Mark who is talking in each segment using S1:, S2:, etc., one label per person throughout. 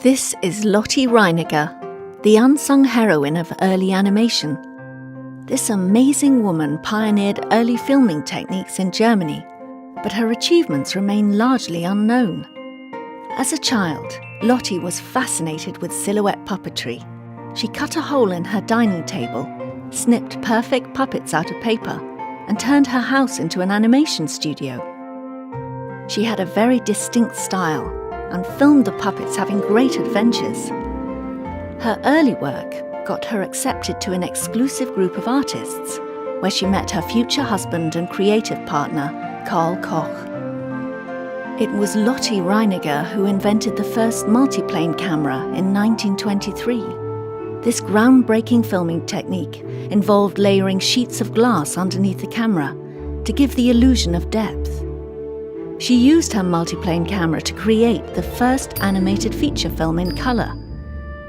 S1: This is Lotte Reiniger, the unsung heroine of early animation. This amazing woman pioneered early filming techniques in Germany, but her achievements remain largely unknown. As a child, Lotte was fascinated with silhouette puppetry. She cut a hole in her dining table, snipped perfect puppets out of paper, and turned her house into an animation studio. She had a very distinct style and filmed the puppets having great adventures. Her early work got her accepted to an exclusive group of artists, where she met her future husband and creative partner, Carl Koch. It was Lotte Reiniger who invented the first multiplane camera in 1923. This groundbreaking filming technique involved layering sheets of glass underneath the camera to give the illusion of depth. She used her multiplane camera to create the first animated feature film in colour,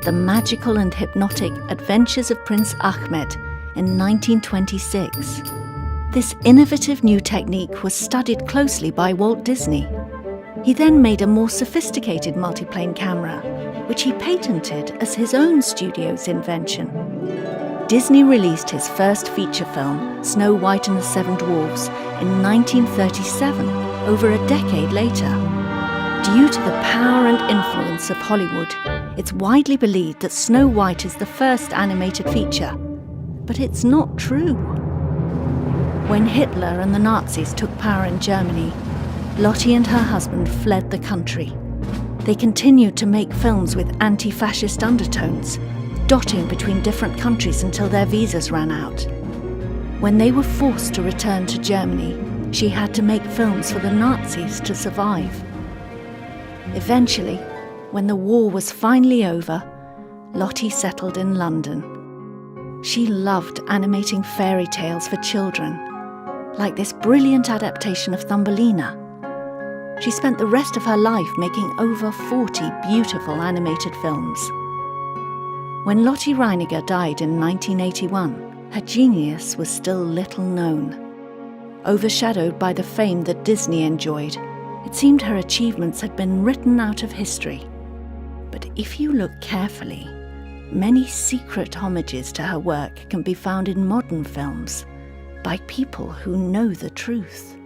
S1: The Magical and Hypnotic Adventures of Prince Ahmed, in 1926. This innovative new technique was studied closely by Walt Disney. He then made a more sophisticated multiplane camera, which he patented as his own studio's invention. Disney released his first feature film, Snow White and the Seven Dwarfs, in 1937, over a decade later. Due to the power and influence of Hollywood, it's widely believed that Snow White is the first animated feature, but it's not true. When Hitler and the Nazis took power in Germany, Lotte and her husband fled the country. They continued to make films with anti-fascist undertones, dotting between different countries until their visas ran out. When they were forced to return to Germany, she had to make films for the Nazis to survive. Eventually, when the war was finally over, Lotte settled in London. She loved animating fairy tales for children, like this brilliant adaptation of Thumbelina. She spent the rest of her life making over 40 beautiful animated films. When Lotte Reiniger died in 1981, her genius was still little known. Overshadowed by the fame that Disney enjoyed, it seemed her achievements had been written out of history. If you look carefully, many secret homages to her work can be found in modern films by people who know the truth.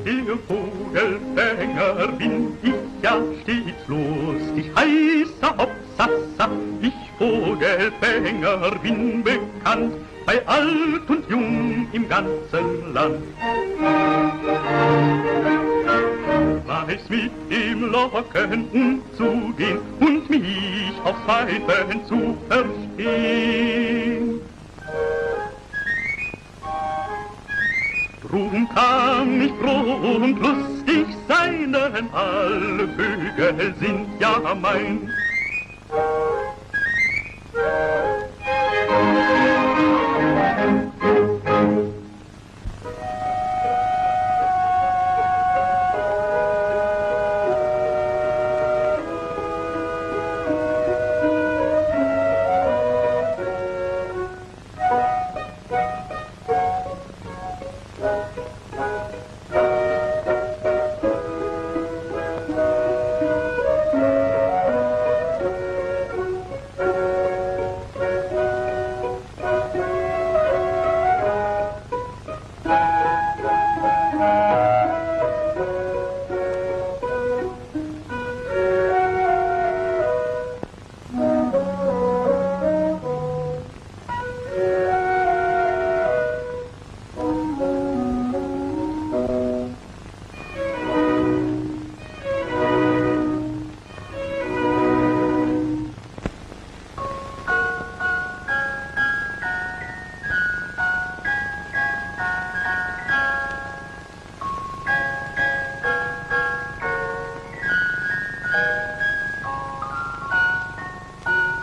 S2: der Vogelfänger bin ich ja stets lustig, heißer Hopsasa. Ich Vogelfänger bin bekannt, bei alt und jung im ganzen Land. Weiß mit dem Locken umzugehen und mich auf Pfeifen zu verstehen. Drum kann ich froh und lustig sein, denn alle Vögel sind ja mein.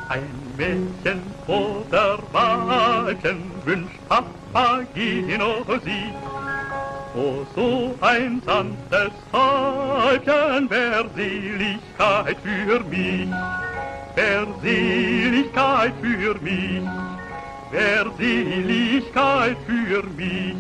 S2: Ein Mädchen oder Wagen wünscht Papageno sie. Oh, so ein sanftes Häubchen wär Seligkeit für mich, wär Seligkeit für mich, wär Seligkeit für mich.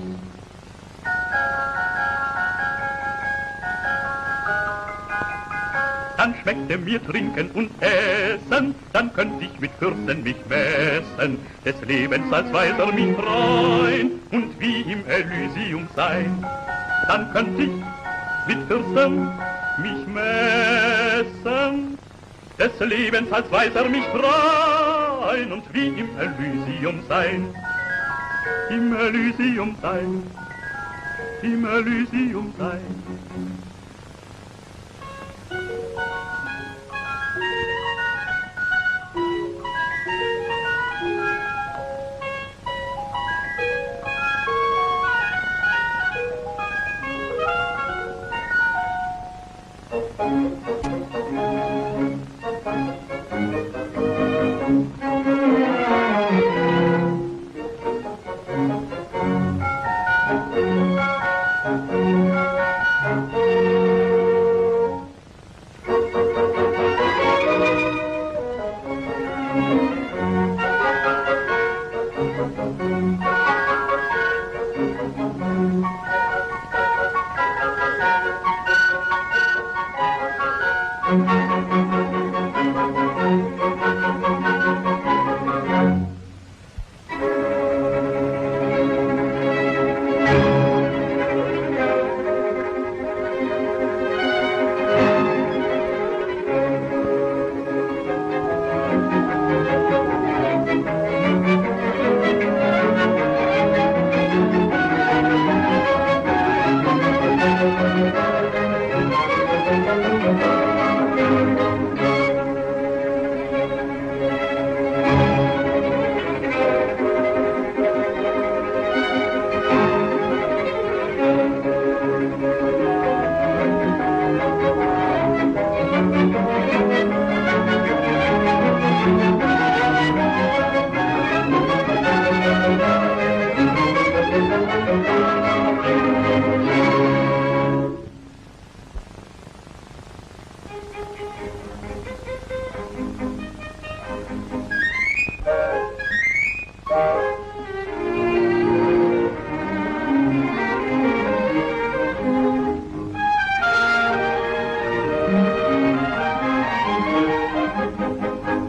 S2: Dann schmeckte mir Trinken und Essen, dann könnt ich mit Fürsten mich messen, des Lebens als Weiser mich freuen und wie im Elysium sein. Dann könnt ich mit Fürsten mich messen, des Lebens als Weiser mich freuen und wie im Elysium sein. Im Elysium sein, im Elysium sein.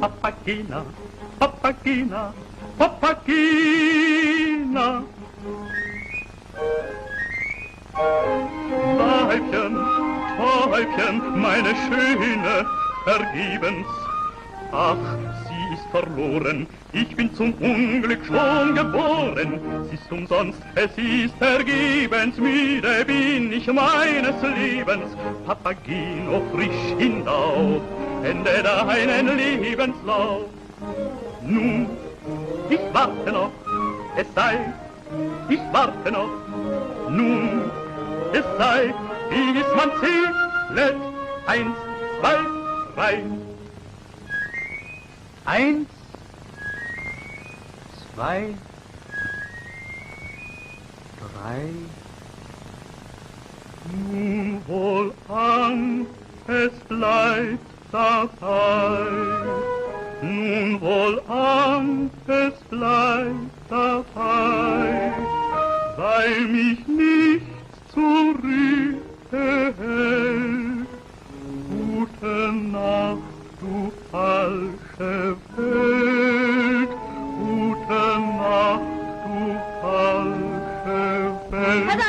S2: Papagena, Papagena, Papagena. Täubchen, meine Schöne, vergebens. Ach, sie ist verloren, ich bin zum Unglück schon geboren. Sie ist umsonst, es ist vergebens, müde bin ich meines Lebens. Papageno frisch hinauf, ende deinen Lebenslauf. Nun, ich warte noch, es sei, ich warte noch. Nun, es sei, wie es man zählet, 1, 2, 3.
S3: 1, 2, 3.
S2: Nun wohlan, es bleibt dabei. Nun wohlan, es bleibt dabei, weil mich nichts zurückhält. Gute Nacht, du falsche Welt. Gute Nacht, du falsche Welt.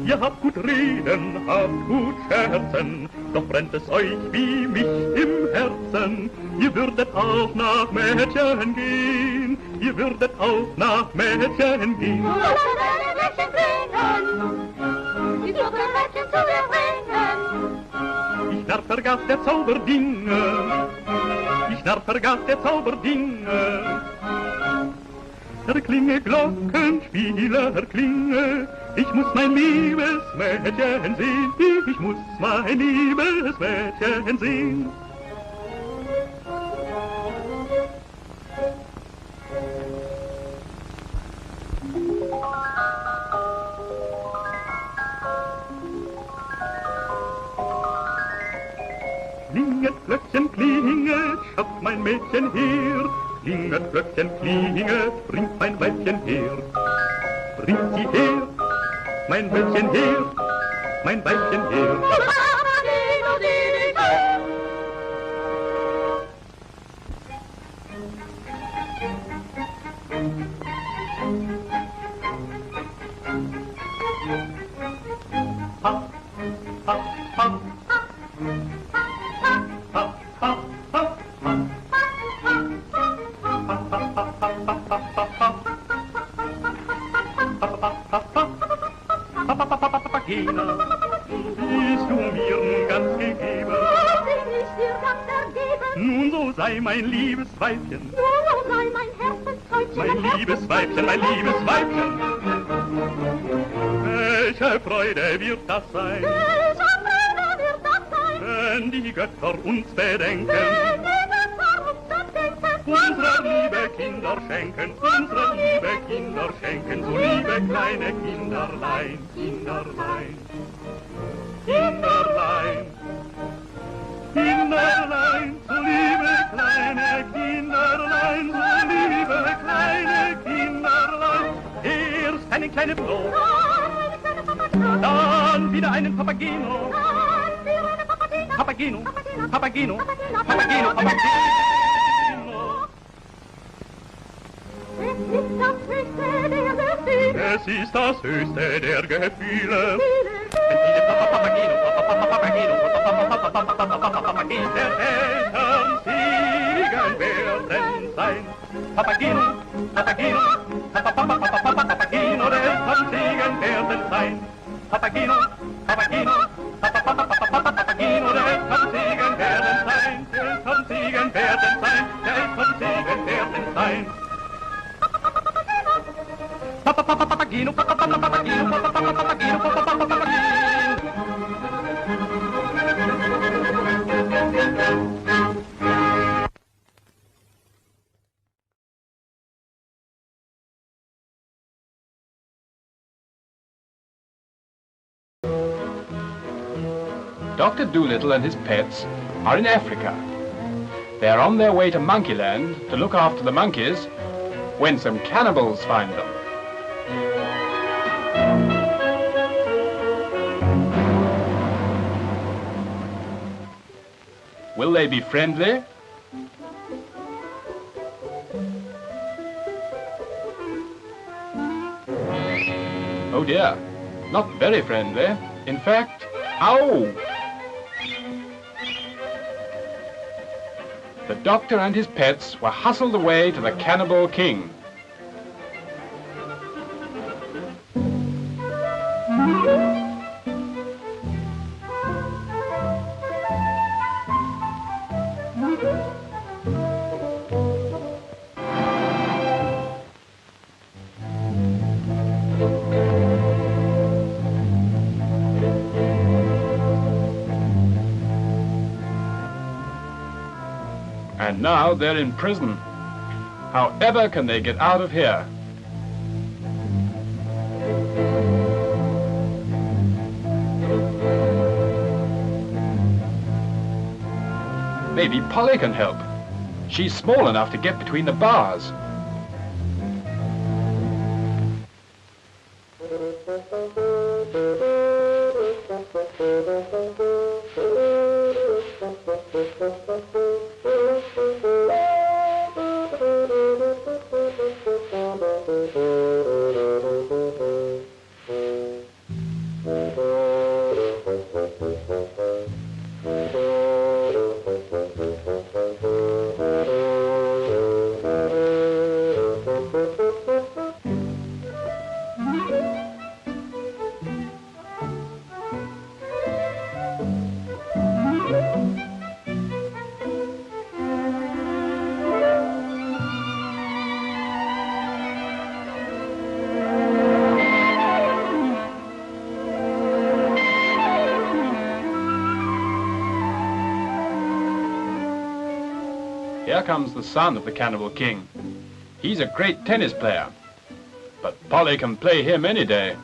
S2: Ihr habt gut reden, habt gut scherzen, doch brennt es euch wie mich im Herzen. Ihr würdet auch nach Mädchen gehen, ihr würdet auch nach Mädchen gehen.
S4: Du wirst deine Mädchen bringen, die suchen Mädchen zu dir bringen.
S2: Ich narr vergaß der Zauberdinge, ich narr vergaß der Zauberdinge. Erklinge Glockenspieler, erklinge, ich muss mein liebes Mädchen sehen, ich muss mein liebes Mädchen sehen. Klinget, Glöckchen, klinget, schafft mein Mädchen her. Klinget, Glöckchen, klinget, bringt mein Weibchen her. Bringt sie her, mein Mädchen her, mein Weibchen her. Ha, ha, ha. Papagena, bist du mir nun ganz gegeben?
S4: Was ich nicht dir ganz ergeben,
S2: Nun so sei mein liebes Weibchen,
S4: nur sei mein Herzenskreuzchen.
S2: mein liebes Weibchen, mein liebes Weibchen. Welche Freude wird das sein,
S4: Welcher Freude wird das sein,
S2: wenn die Götter uns bedenken,
S4: wenn die Götter uns dann denken.
S2: unserer liebe Kinder schenken, unserer liebe Kinder schenken, so liebe kleine Kinderlein, Kinderlein, Kinderlein, Kinderlein, so liebe kleine Kinderlein, so liebe kleine Kinderlein. Erst eine kleine Frau, dann wieder einen Papageno, Papageno, Papageno, Papageno, Papageno. Es ist das höchste der Gefühle. Papageno, Papageno, Papageno, der Eltern Segen werden sein. Papageno, Papageno, Papageno, der Eltern Segen werden sein. Papageno, Papageno, Papageno, der Eltern Segen werden sein. Der Eltern Segen werden sein. Der Eltern Segen werden sein. Papageno, Papageno, Papageno, Papageno, Papageno.
S3: Dr. Dolittle and his pets are in Africa. They are on their way to Monkeyland to look after the monkeys when some cannibals find them. Will they be friendly? Oh dear, not very friendly. In fact, ow! The doctor and his pets were hustled away to the cannibal king. And now they're in prison. However can they get out of here? Maybe Polly can help. She's small enough to get between the bars. Here comes the son of the cannibal king. He's a great tennis player, but Polly can play him any day.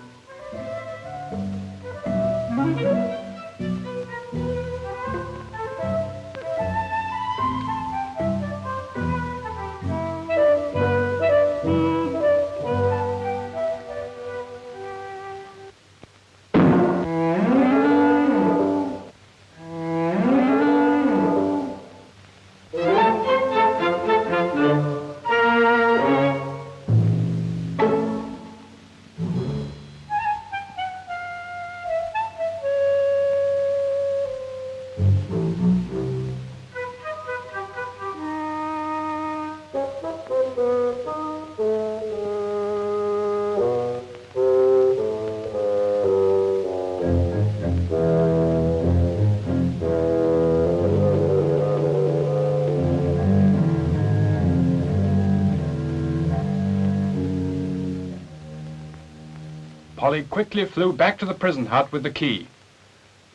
S3: Polly quickly flew back to the prison hut with the key.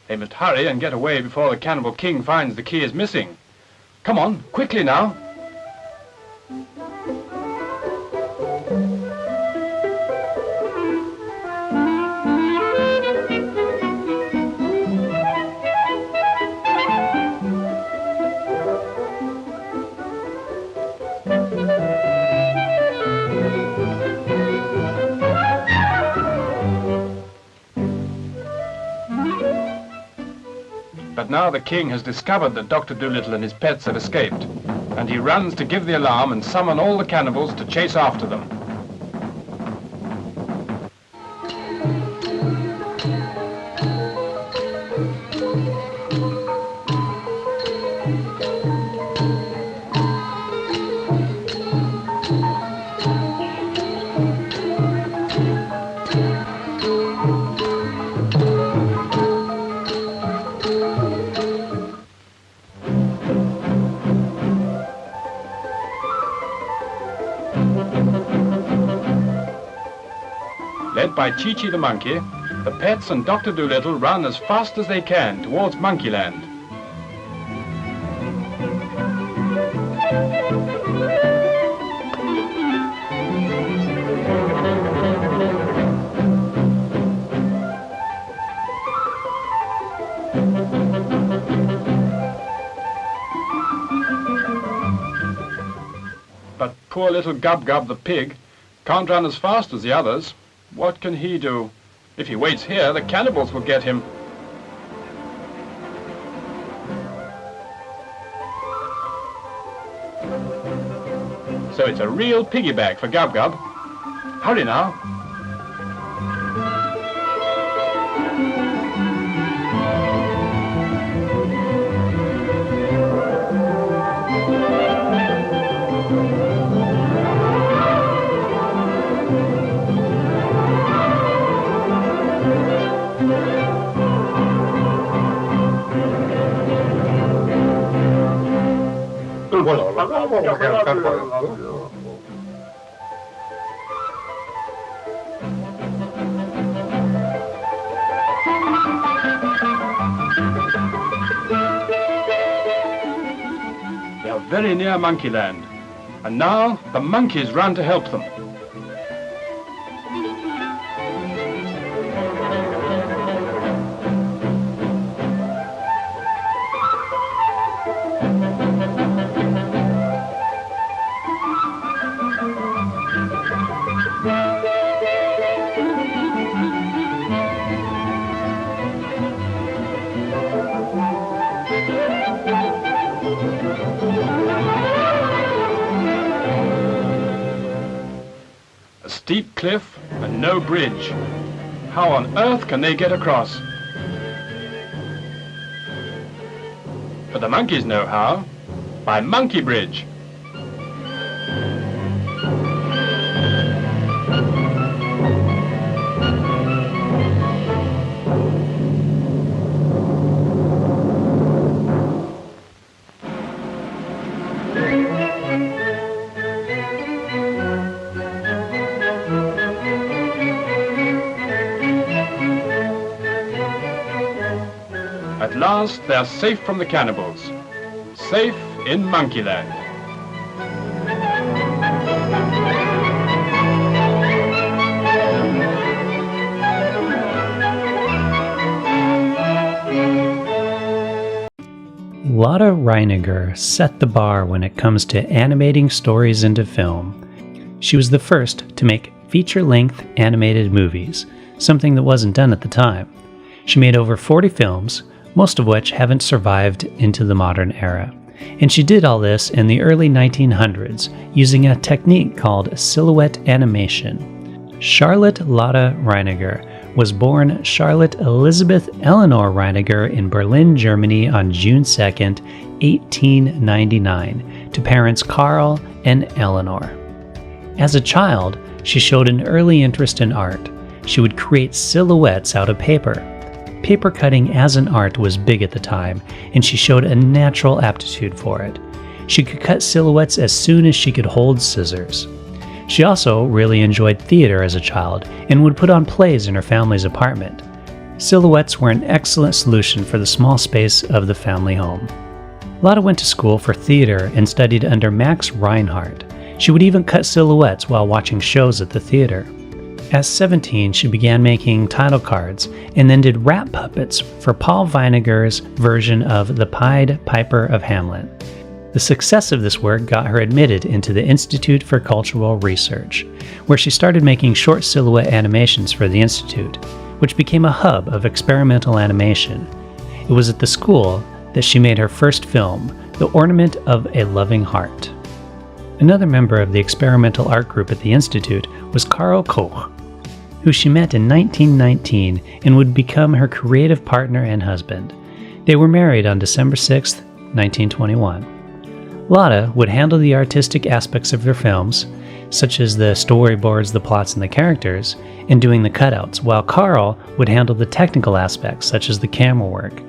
S3: They must hurry and get away before the cannibal king finds the key is missing. Come on, quickly now. But now the king has discovered that Dr. Dolittle and his pets have escaped, and he runs to give the alarm and summon all the cannibals to chase after them. Led by Chi-Chi the monkey, the pets and Dr. Dolittle run as fast as they can towards Monkeyland. But poor little Gub-Gub the pig can't run as fast as the others. What can he do? If he waits here, the cannibals will get him. so it's a real piggyback for Gub Gub. Hurry now. They are very near Monkeyland, and now the monkeys run to help them. A steep cliff and no bridge. How on earth can they get across? But the monkeys know how. By Monkey Bridge. At last, they're safe from the cannibals. Safe in Monkeyland.
S5: Lotte Reiniger set the bar when it comes to animating stories into film. She was the first to make feature-length animated movies, something that wasn't done at the time. She made over 40 films, most of which haven't survived into the modern era. And she did all this in the early 1900s using a technique called silhouette animation. Charlotte Lotte Reiniger was born Charlotte Elizabeth Eleanor Reiniger in Berlin, Germany on June 2nd, 1899, to parents Carl and Eleanor. As a child, she showed an early interest in art. She would create silhouettes out of paper. Paper cutting as an art was big at the time, and she showed a natural aptitude for it. She could cut silhouettes as soon as she could hold scissors. She also really enjoyed theater as a child and would put on plays in her family's apartment. Silhouettes were an excellent solution for the small space of the family home. Lotte went to school for theater and studied under Max Reinhardt. She would even cut silhouettes while watching shows at the theater. At 17, she began making title cards and then did rat puppets for Paul Weiniger's version of The Pied Piper of Hamlet. The success of this work got her admitted into the Institute for Cultural Research, where she started making short silhouette animations for the Institute, which became a hub of experimental animation. It was at the school that she made her first film, The Ornament of a Loving Heart. Another member of the experimental art group at the Institute was Carl Koch, who she met in 1919 and would become her creative partner and husband. They were married on December 6, 1921. Lotte would handle the artistic aspects of their films, such as the storyboards, the plots, and the characters, and doing the cutouts, while Carl would handle the technical aspects, such as the camera work.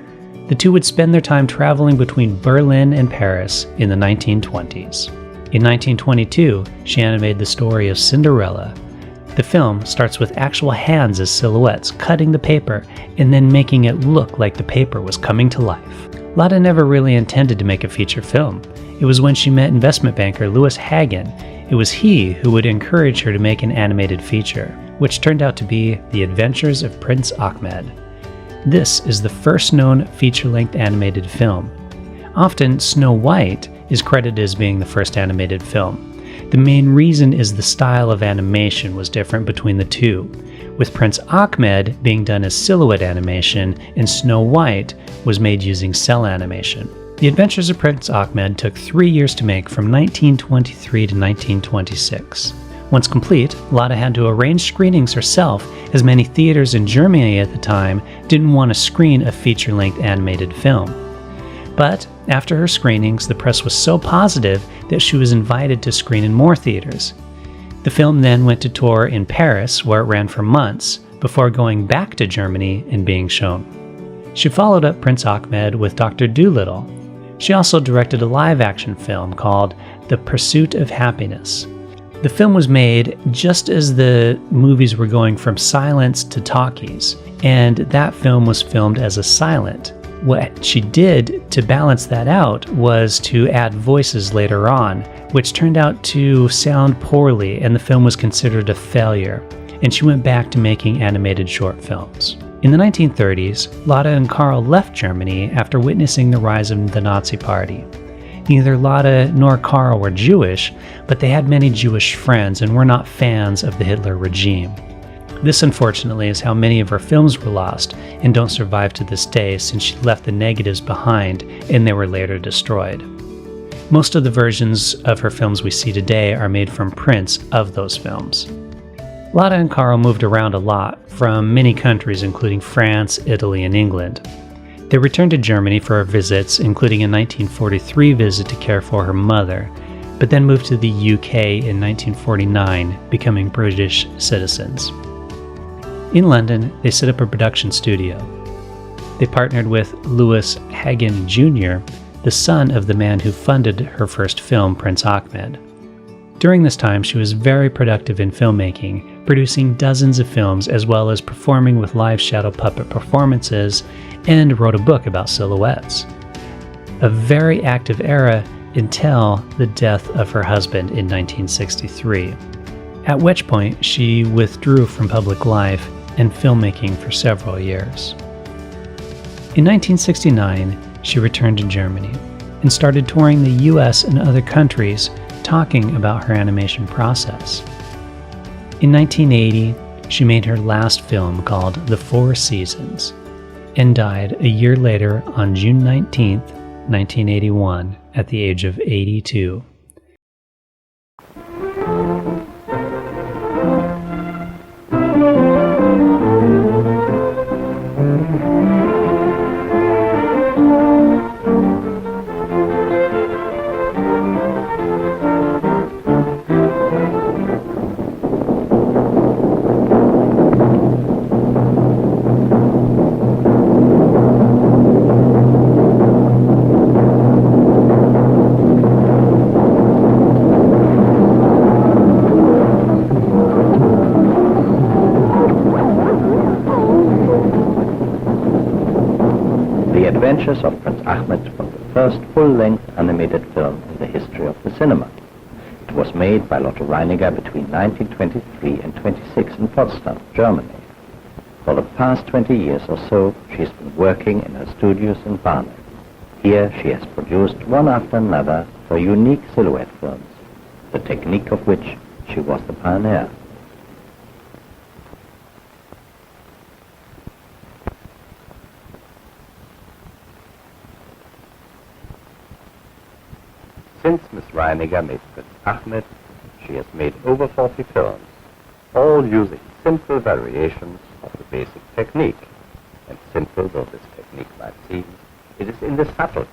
S5: The two would spend their time traveling between Berlin and Paris in the 1920s. In 1922, she animated the story of Cinderella. The film starts with actual hands as silhouettes, cutting the paper, and then making it look like the paper was coming to life. Lotte never really intended to make a feature film. It was when she met investment banker Louis Hagen. It was he who would encourage her to make an animated feature, which turned out to be The Adventures of Prince Ahmed. This is the first known feature-length animated film. Often, Snow White is credited as being the first animated film. The main reason is the style of animation was different between the two, with Prince Ahmed being done as silhouette animation and Snow White was made using cell animation. The Adventures of Prince Ahmed took 3 years to make from 1923 to 1926. Once complete, Lotte had to arrange screenings herself, as many theaters in Germany at the time didn't want to screen a feature-length animated film. But after her screenings, the press was so positive that she was invited to screen in more theaters. The film then went to tour in Paris, where it ran for months, before going back to Germany and being shown. She followed up Prince Ahmed with Dr. Dolittle. She also directed a live-action film called The Pursuit of Happiness. The film was made just as the movies were going from silents to talkies, and that film was filmed as a silent. What she did to balance that out was to add voices later on, which turned out to sound poorly, and the film was considered a failure, and she went back to making animated short films. In the 1930s, Lotte and Karl left Germany after witnessing the rise of the Nazi Party. Neither Lotte nor Karl were Jewish, but they had many Jewish friends and were not fans of the Hitler regime. This, unfortunately, is how many of her films were lost and don't survive to this day, since she left the negatives behind and they were later destroyed. Most of the versions of her films we see today are made from prints of those films. Lotte and Karl moved around a lot, from many countries including France, Italy, and England. They returned to Germany for visits, including a 1943 visit to care for her mother, but then moved to the UK in 1949, becoming British citizens. In London, they set up a production studio. They partnered with Louis Hagen Jr., the son of the man who funded her first film, Prince Ahmed. During this time, she was very productive in filmmaking, producing dozens of films as well as performing with live shadow puppet performances, and wrote a book about silhouettes. A very active era until the death of her husband in 1963, at which point she withdrew from public life and filmmaking for several years. In 1969, she returned to Germany and started touring the US and other countries, talking about her animation process. In 1980, she made her last film called The Four Seasons, and died a year later on June 19, 1981, at the age of 82.
S6: Adventures of Prince Ahmed was the first full-length animated film in the history of the cinema. It was made by Lotte Reiniger between 1923 and 26 in Potsdam, Germany. For the past 20 years or so, she has been working in her studios in Barnet. Here she has produced one after another for unique silhouette films, the technique of which she was the pioneer. Since Miss Reiniger made Prince Ahmed, she has made over 40 films, all using simple variations of the basic technique. And simple though this technique might seem, it is in the subtleties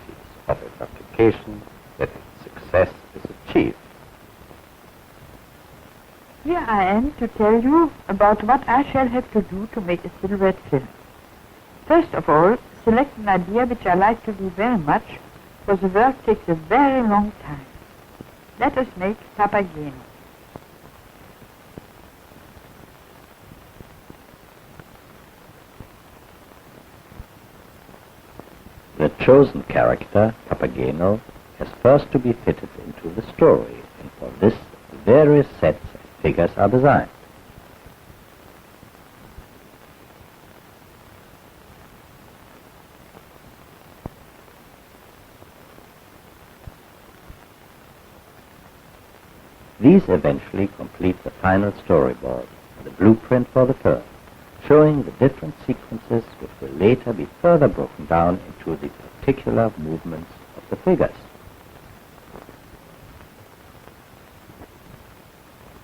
S6: of its application that its success is achieved.
S7: Here I am to tell you about what I shall have to do to make a silhouette film. First of all, select an idea which I like to do very much, for the work takes a very long time. Let us make Papageno.
S6: The chosen character, Papageno, has first to be fitted into the story, and for this, various sets and figures are designed. These eventually complete the final storyboard, the blueprint for the film, showing the different sequences which will later be further broken down into the particular movements of the figures.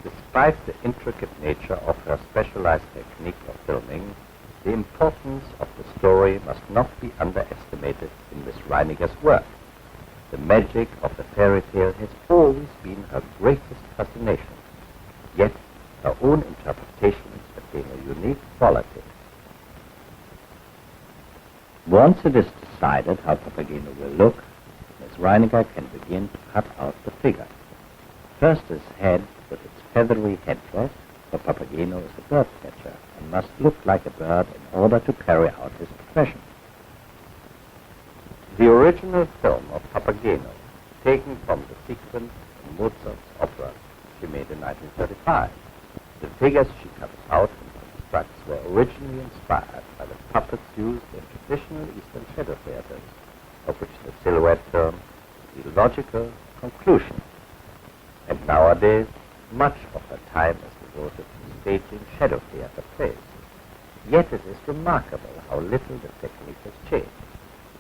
S6: Despite the intricate nature of her specialized technique of filming, the importance of the story must not be underestimated in Miss Reiniger's work. The magic of the fairy tale has always been her greatest fascination, yet her own interpretations attain a unique quality. Once it is decided how Papageno will look, Miss Reiniger can begin to cut out the figure. First his head with its feathery headdress, for Papageno is a bird catcher and must look like a bird in order to carry out his profession. The original film of Papageno, taken from the sequence in Mozart's opera she made in 1935, the figures she cuts out and constructs were originally inspired by the puppets used in traditional Eastern shadow theaters, of which the silhouette film is the logical conclusion. And nowadays, much of her time is devoted to staging shadow theater plays. Yet it is remarkable how little the technique has changed.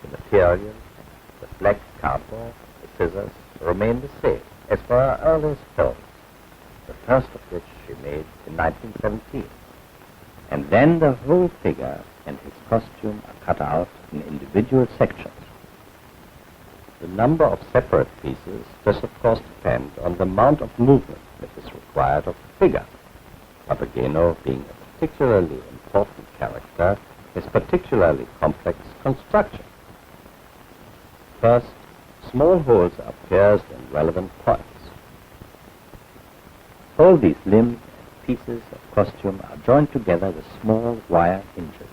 S6: The materials, the black cardboard, the scissors remain the same as for her earliest films, the first of which she made in 1917. And then the whole figure and his costume are cut out in individual sections. The number of separate pieces does of course depend on the amount of movement that is required of the figure. Papageno, being a particularly important character, has particularly complex construction. First, small holes are pierced in relevant points. All these limbs and pieces of costume are joined together with small wire hinges.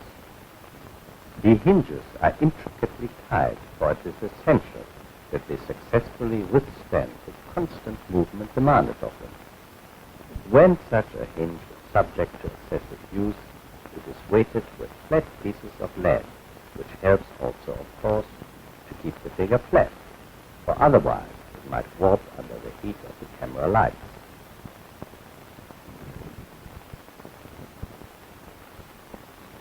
S6: The hinges are intricately tied, for it is essential that they successfully withstand the constant movement demanded of them. When such a hinge is subject to excessive use, it is weighted with flat pieces of lead, which helps also, of course, to keep the figure flat, for otherwise it might warp under the heat of the camera lights.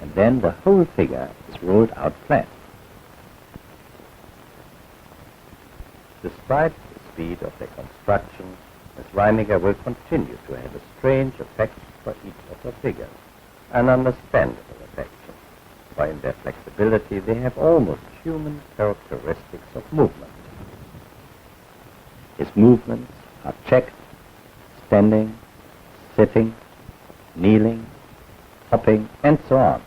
S6: And then the whole figure is rolled out flat. Despite the speed of their construction, Miss Reiniger will continue to have a strange affection for each of her figures, an understandable affection, for in their flexibility they have almost human characteristics of movement. His movements are checked, standing, sitting, kneeling, hopping, and so on.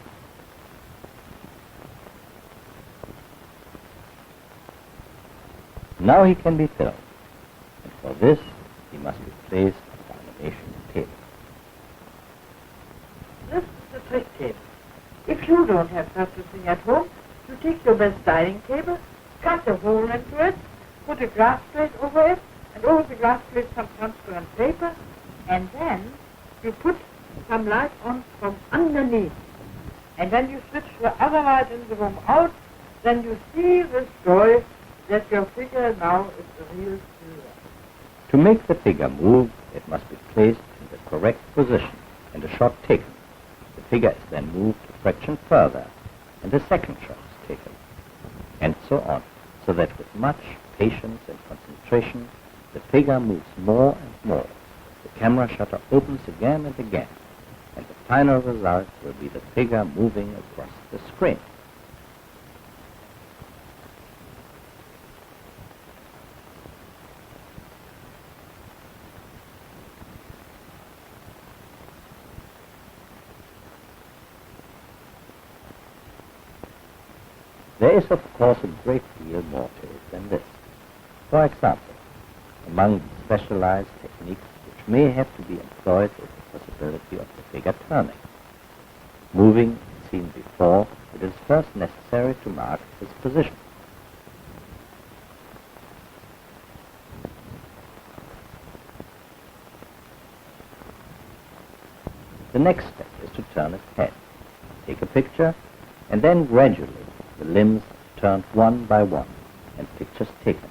S6: Now he can be filmed, and for this he must be placed on the animation table.
S7: This is the trick table. If you don't have such a thing at home, you take your best dining table, cut a hole into it, put a glass plate over it, and over the glass plate some transparent paper, and then you put some light on from underneath. And when you switch the other light in the room out, then you see this joy that your figure now is a real silhouette.
S6: To make the figure move, it must be placed in the correct position and a shot taken. The figure is then moved a fraction further, and a second shot is taken, and so on, so that with much patience and concentration, the figure moves more and more. The camera shutter opens again and again, and the final result will be the figure moving across the screen. There is, of course, a great deal more to it than this. For example, among the specialized techniques which may have to be employed is the possibility of the figure turning. Moving, as seen before, it is first necessary to mark his position. The next step is to turn its head. Take a picture, and then gradually the limbs turned one by one, and pictures taken.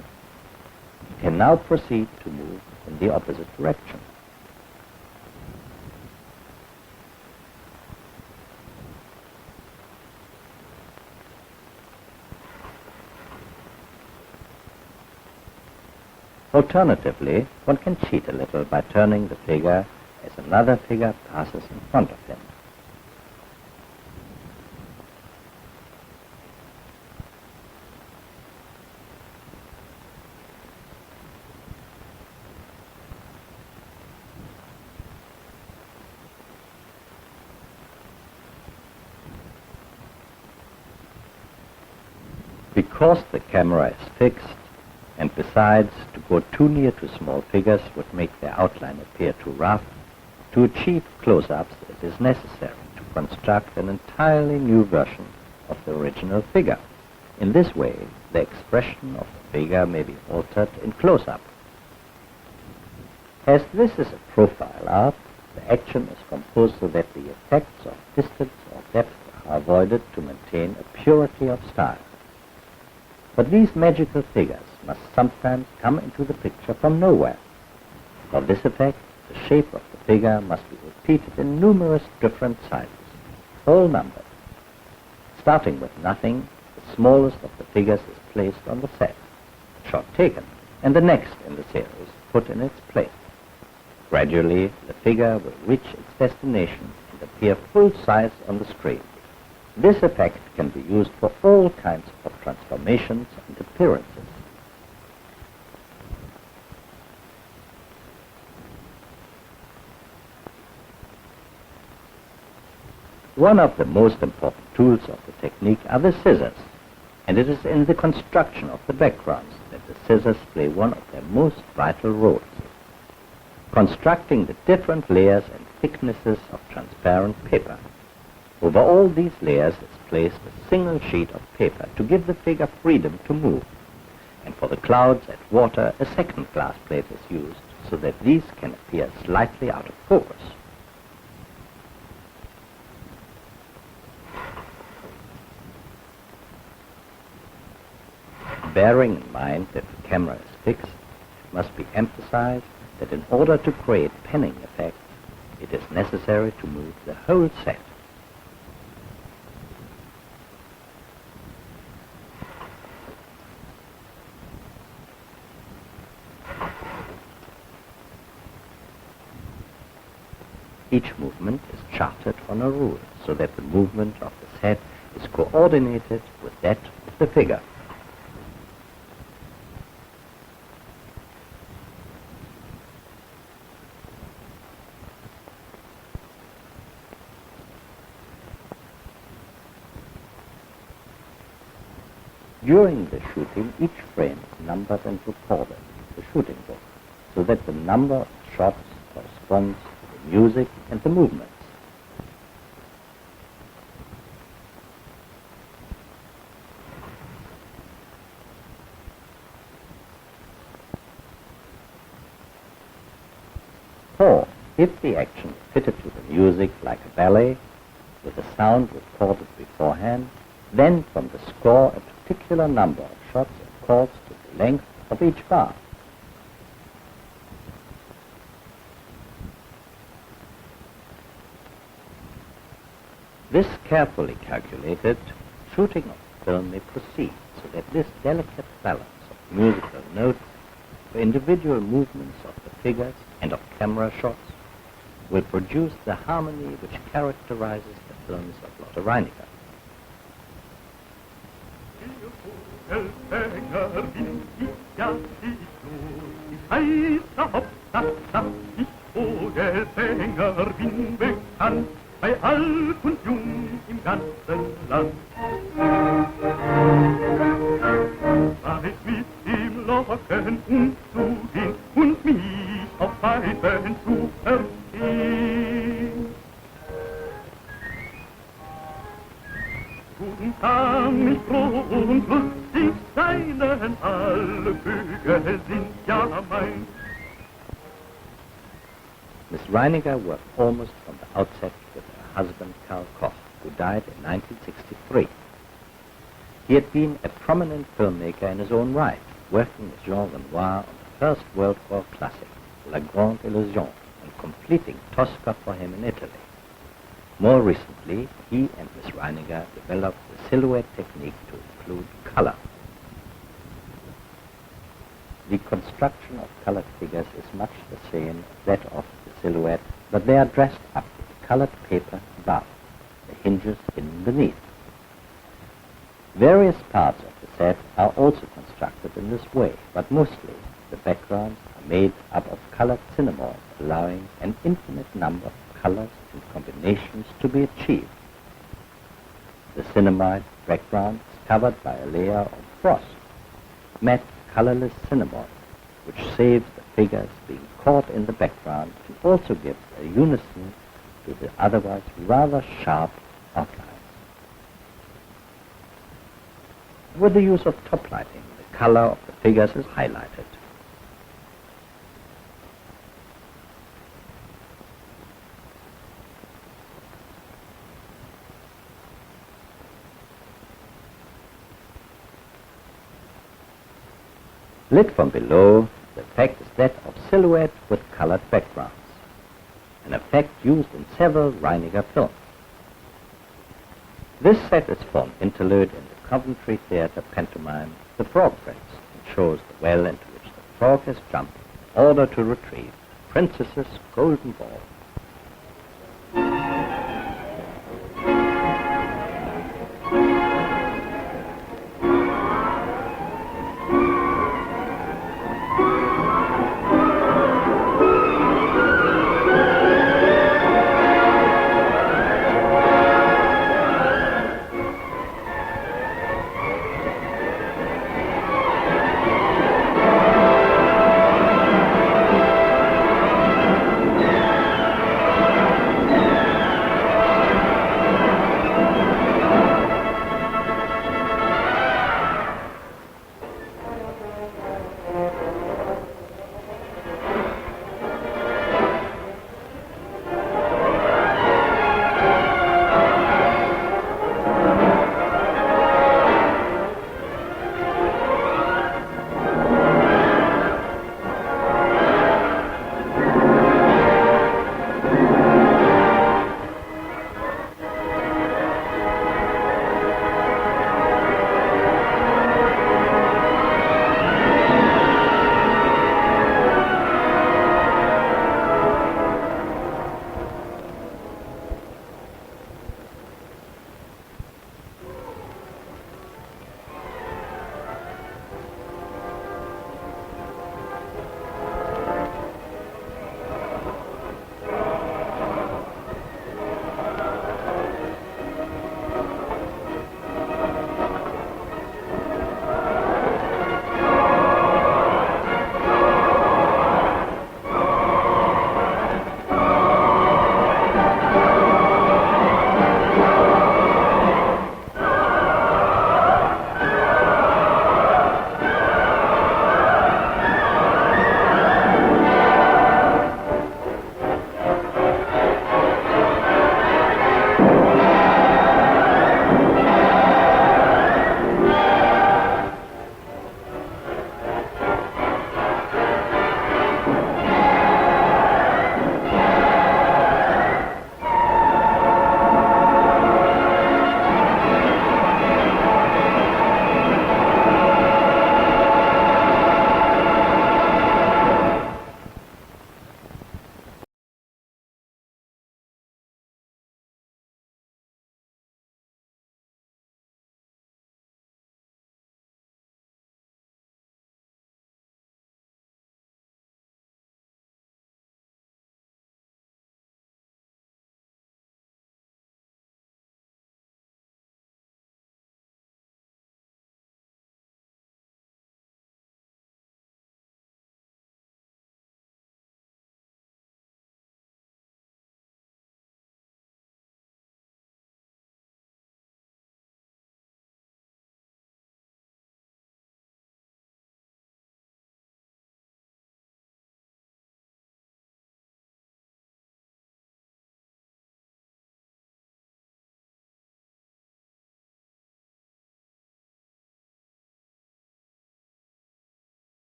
S6: You can now proceed to move in the opposite direction. Alternatively, one can cheat a little by turning the figure as another figure passes in front of him. Because the camera is fixed, and besides, to go too near to small figures would make their outline appear too rough, to achieve close-ups it is necessary to construct an entirely new version of the original figure. In this way, the expression of the figure may be altered in close-up. As this is a profile art, the action is composed so that the effects of distance or depth are avoided to maintain a purity of style. But these magical figures must sometimes come into the picture from nowhere. For this effect, the shape of the figure must be repeated in numerous different sizes, all numbered. Starting with nothing, the smallest of the figures is placed on the set, the shot taken, and the next in the series put in its place. Gradually, the figure will reach its destination and appear full size on the screen. This effect can be used for all kinds of transformations and appearances. One of the most important tools of the technique are the scissors, and it is in the construction of the backgrounds that the scissors play one of their most vital roles. Constructing the different layers and thicknesses of transparent paper. Over all these layers is placed a single sheet of paper to give the figure freedom to move. And for the clouds and water, a second glass plate is used so that these can appear slightly out of focus. Bearing in mind that the camera is fixed, it must be emphasized that in order to create panning effects, it is necessary to move the whole set. Each movement is charted on a rule so that the movement of the set is coordinated with that of the figure. During the shooting, each frame is numbered and recorded in the shooting book so that the number of shots corresponds to the music and the movements. Or, if the action is fitted to the music like a ballet, with the sound recorded beforehand, then from the score a particular number of shots accords to the length of each bar. This carefully calculated shooting of the film may proceed so that this delicate balance of musical notes for individual movements of the figures and of camera shots will produce the harmony which characterizes the films of Lotte Reiniger.
S2: Fänger bin ich ja nicht nur, ich heiße Hauptsache, ich Vogelfänger bin bekannt, bei Alt und Jung im ganzen Land. Weiß mit ihm locken umzugehen und mich auf Pfeifen zu verstehen. Guten Tag, mich froh und lustig sein, denn alle Vögel sind ja mein.
S6: Miss Reiniger worked almost from the outset with her husband Karl Koch, who died in 1963. He had been a prominent filmmaker in his own right, working with Jean Renoir on the First World War classic, La Grande Illusion, and completing Tosca for him in Italy. More recently, he and Miss Reiniger developed the silhouette technique to include color. The construction of colored figures is much the same as that of the silhouette, but they are dressed up with colored paper above, the hinges hidden beneath. Various parts of the set are also constructed in this way, but mostly the backgrounds are made up of colored cinemas, allowing an infinite number of colors and combinations to be achieved. The cinemide background is covered by a layer of frost, matte colorless cinemoid, which saves the figures being caught in the background and also gives a unison to the otherwise rather sharp outlines. With the use of top lighting, the color of the figures is highlighted. Lit from below, the effect is that of silhouette with colored backgrounds, an effect used in several Reiniger films. This set is for an interlude in the Coventry Theatre pantomime The Frog Prince, and shows the well into which the frog has jumped in order to retrieve the princess's golden ball.